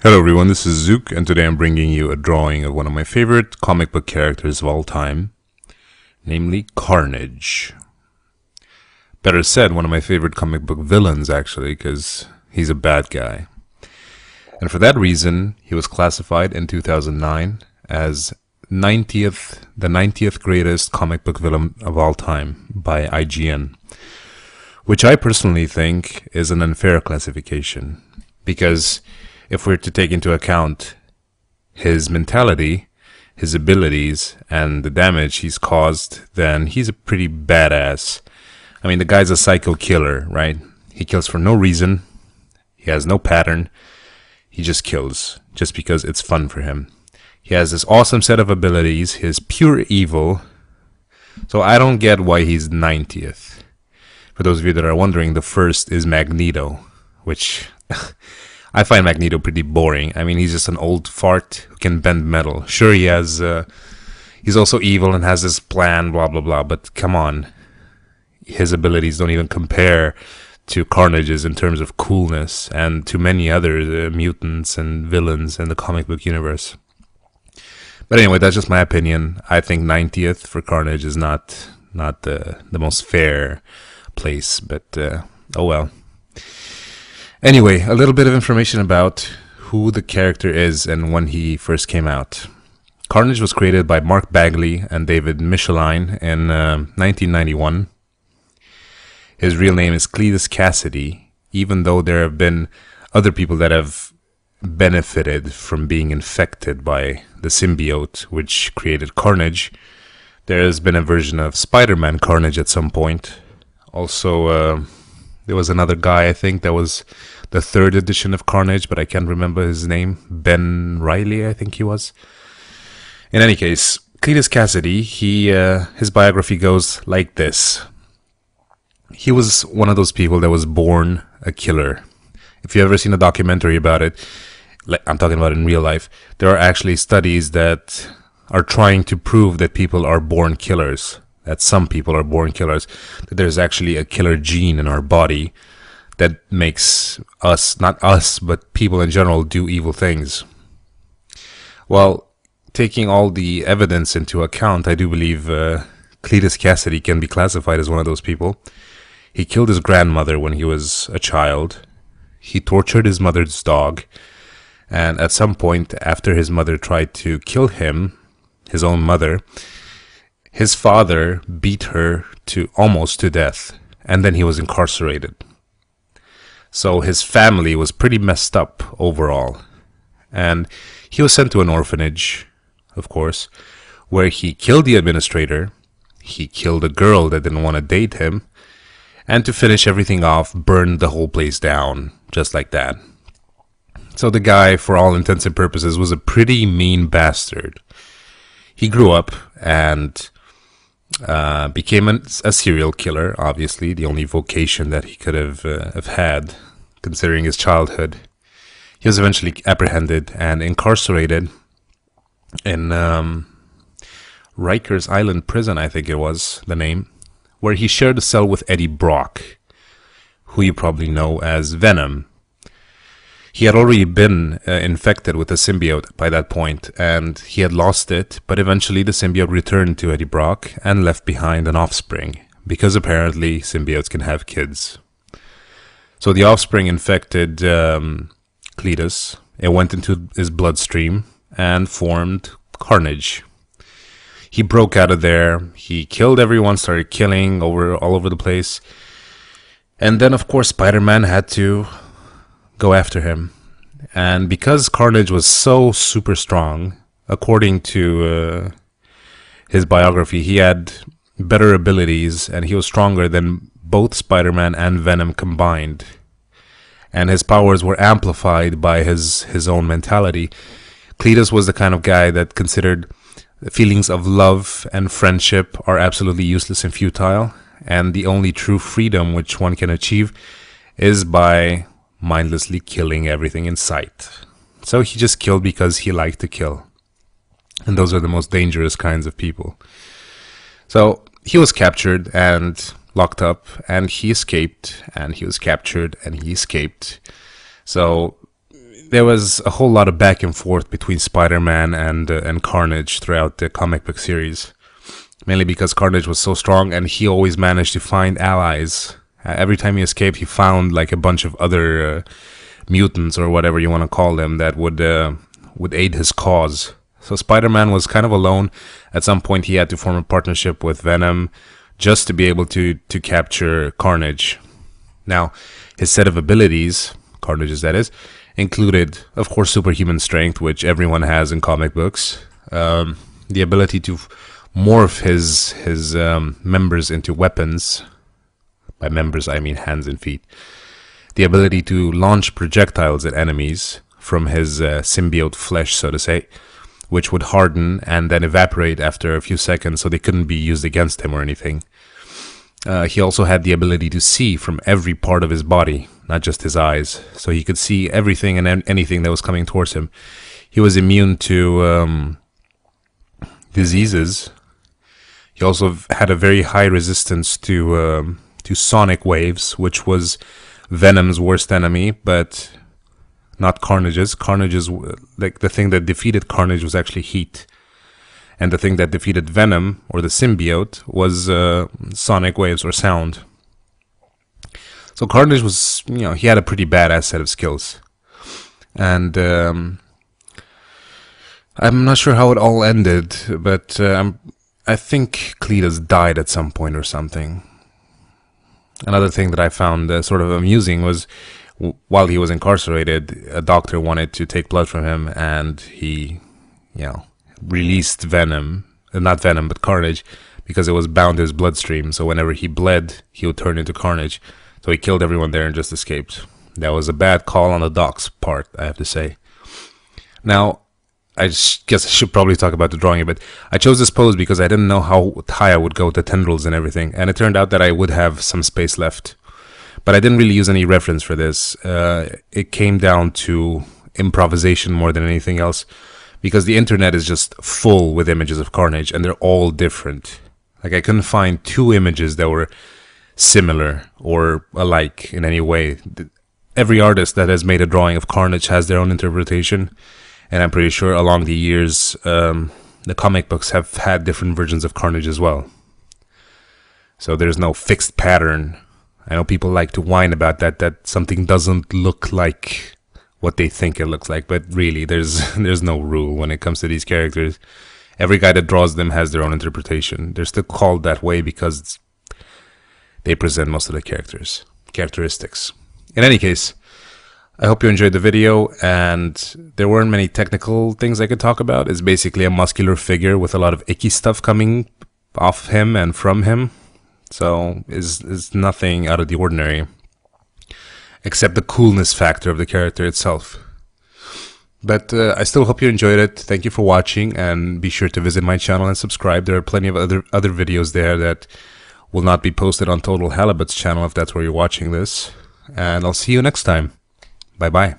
Hello everyone, this is Zook, and today I'm bringing you a drawing of one of my favorite comic book characters of all time, namely Carnage. Better said, one of my favorite comic book villains, actually, because he's a bad guy. And for that reason, he was classified in 2009 as the 90th greatest comic book villain of all time by IGN, which I personally think is an unfair classification, because if we're to take into account his mentality, his abilities, and the damage he's caused, then he's a pretty badass. I mean, the guy's a psycho killer, right? He kills for no reason. He has no pattern. He just kills, just because it's fun for him. He has this awesome set of abilities. He's pure evil. So I don't get why he's 90th. For those of you that are wondering, the first is Magneto, which I find Magneto pretty boring. I mean, he's just an old fart who can bend metal. Sure, he's also evil and has this plan, blah, blah, blah. But come on. His abilities don't even compare to Carnage's in terms of coolness and to many other mutants and villains in the comic book universe. But anyway, that's just my opinion. I think 90th for Carnage is not the most fair place. But, oh well. Anyway, a little bit of information about who the character is and when he first came out. Carnage was created by Mark Bagley and David Michelinie in 1991. His real name is Cletus Cassidy, even though there have been other people that have benefited from being infected by the symbiote, which created Carnage. There has been a version of Spider-Man Carnage at some point. Also, there was another guy, I think, that was the third edition of Carnage, but I can't remember his name. Ben Reilly, I think he was. In any case, Cletus Cassidy, his biography goes like this. He was one of those people that was born a killer. If you've ever seen a documentary about it, like I'm talking about in real life, there are actually studies that are trying to prove that people are born killers. That some people are born killers, that there's actually a killer gene in our body that makes us, not us, but people in general, do evil things. Well, taking all the evidence into account, I do believe Cletus Cassidy can be classified as one of those people. He killed his grandmother when he was a child. He tortured his mother's dog. And at some point, after his mother tried to kill him, his own mother, his father beat her almost to death, and then he was incarcerated. So his family was pretty messed up overall. And he was sent to an orphanage, of course, where he killed the administrator, he killed a girl that didn't want to date him, and to finish everything off, burned the whole place down, just like that. So the guy, for all intents and purposes, was a pretty mean bastard. He grew up and became a serial killer, obviously, the only vocation that he could have had, considering his childhood. He was eventually apprehended and incarcerated in Rikers Island Prison, I think it was the name, where he shared a cell with Eddie Brock, who you probably know as Venom. He had already been infected with the symbiote by that point, and he had lost it, but eventually the symbiote returned to Eddie Brock and left behind an offspring, because apparently symbiotes can have kids. So the offspring infected Cletus, it went into his bloodstream, and formed Carnage. He broke out of there, he killed everyone, started killing all over the place, and then of course Spider-Man had to go after him. And because Carnage was so super strong, according to his biography, he had better abilities and he was stronger than both Spider-Man and Venom combined. And his powers were amplified by his own mentality. Cletus was the kind of guy that considered feelings of love and friendship are absolutely useless and futile, and the only true freedom which one can achieve is by mindlessly killing everything in sight. So he just killed because he liked to kill. And those are the most dangerous kinds of people. So he was captured and locked up, and he escaped, and he was captured and he escaped. So there was a whole lot of back and forth between Spider-Man and Carnage throughout the comic book series. Mainly because Carnage was so strong and he always managed to find allies. Every time he escaped, he found like a bunch of other mutants or whatever you want to call them that would aid his cause. So Spider-Man was kind of alone. At some point he had to form a partnership with Venom just to be able to capture Carnage. Now, his set of abilities, Carnage's that is, included, of course, superhuman strength, which everyone has in comic books. The ability to morph his members into weapons. By members, I mean hands and feet. The ability to launch projectiles at enemies from his symbiote flesh, so to say, which would harden and then evaporate after a few seconds, so they couldn't be used against him or anything. He also had the ability to see from every part of his body, not just his eyes, so he could see everything and anything that was coming towards him. He was immune to diseases. He also had a very high resistance to sonic waves, which was Venom's worst enemy, but not Carnage's. Carnage's, like, the thing that defeated Carnage was actually heat. And the thing that defeated Venom, or the symbiote, was sonic waves or sound. So Carnage was, he had a pretty badass set of skills. And I'm not sure how it all ended, but I think Cletus died at some point or something. Another thing that I found sort of amusing was, while he was incarcerated, a doctor wanted to take blood from him, and he, released Venom, not Venom, but Carnage, because it was bound to his bloodstream, so whenever he bled, he would turn into Carnage. So he killed everyone there and just escaped. That was a bad call on the doc's part, I have to say. Now, I guess I should probably talk about the drawing a bit. I chose this pose because I didn't know how high I would go with the tendrils and everything, and it turned out that I would have some space left. But I didn't really use any reference for this. It came down to improvisation more than anything else, because the internet is just full with images of Carnage, and they're all different. Like, I couldn't find two images that were similar or alike in any way. Every artist that has made a drawing of Carnage has their own interpretation. And I'm pretty sure along the years, the comic books have had different versions of Carnage as well. So there's no fixed pattern. I know people like to whine about that something doesn't look like what they think it looks like. But really, there's no rule when it comes to these characters. Every guy that draws them has their own interpretation. They're still called that way because they present most of the characteristics. In any case, I hope you enjoyed the video, and there weren't many technical things I could talk about. It's basically a muscular figure with a lot of icky stuff coming off him and from him. So it's nothing out of the ordinary, except the coolness factor of the character itself. But I still hope you enjoyed it. Thank you for watching, and be sure to visit my channel and subscribe. There are plenty of other videos there that will not be posted on Total Halibut's channel if that's where you're watching this. And I'll see you next time. Bye-bye.